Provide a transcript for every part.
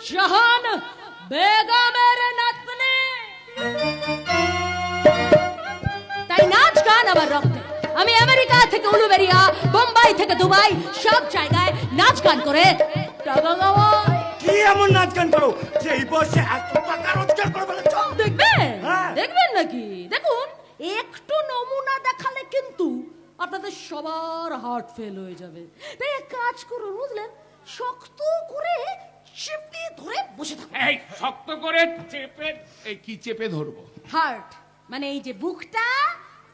জাহান বেগমের নাতনি। তাই নাচ গান আমার রক্তে। আমি আমেরিকা থেকে উলুবেরিয়া, বোম্বাই থেকে দুবাই, সব জায়গায় নাচ গান করে টাকা কামাই। কি এমন নাচ গান করো যে এই বয়সে এত টাকা রোজগার করে ফেলেছ? দেখবেন হ্যাঁ। দেখবেন নাকি? দেখুন, একটু নমুনা দেখালে কিন্তু আপনাদের সবার হার্ট ফেল হয়ে যাবে। তাই এক কাজ করুন, বুঝলেন, শক্ত করে চেপে ধরে বসে থাকুন। এই শক্ত করে চেপে, এই কি চেপে ধরবো? হার্ট মানে এই যে বুকটা,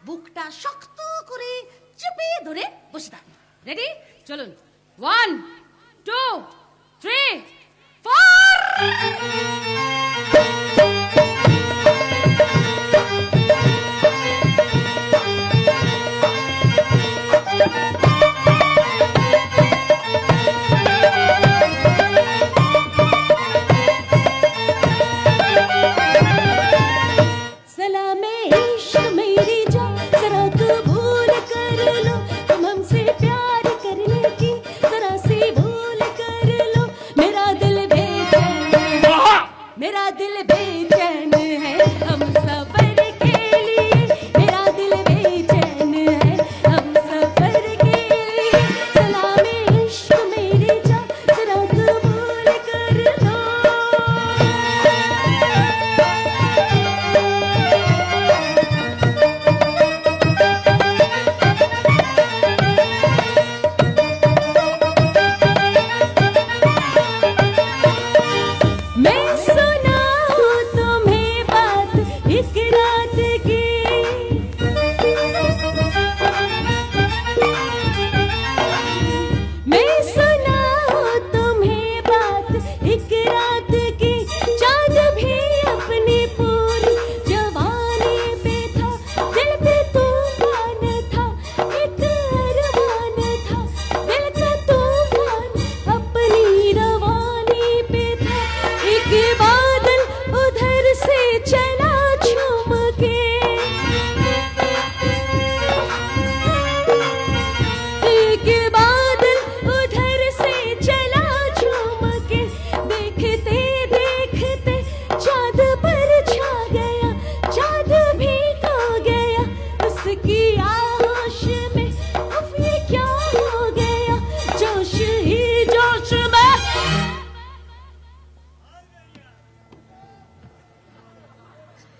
বুকটা শক্ত করে চেপে ধরে বসে থাকুন। রেডি? চলুন, 1 2 3 4।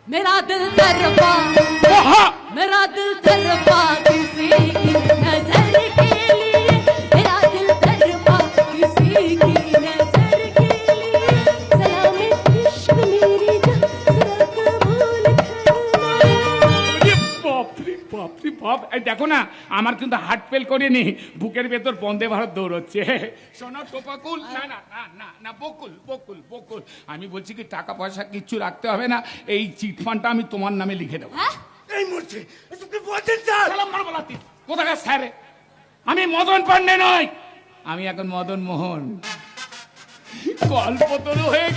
मेरा दिल तरफा, मेरा दिल तरफा किसी की नजर के लिए, मेरा दिल तरफा किसी की नजर के लिए, सलामे इश्क मेरी जान जरा कबूल বাপরে বাপ, এই দেখো না, আমার কিন্তু হার্ট ফেল করেনি, বুকের ভেতর বন্দে ভারত দৌড়চ্ছে। শোনো টোপাকুল, না না না না না, বকুল বকুল বকুল, আমি বলছি কি টাকা পয়সা কিচ্ছু রাখতে হবে না, এই চিট ফান্ডটা আমি তোমার নামে লিখে দেবো। এই মুহূর্তে তুমি বলছেন স্যার? সালাম মার বলাতি, কোথাকার স্যার? আমি মদন পান্ডে নয়, আমি এখন মদন মোহন। কল্পতরু হয়ে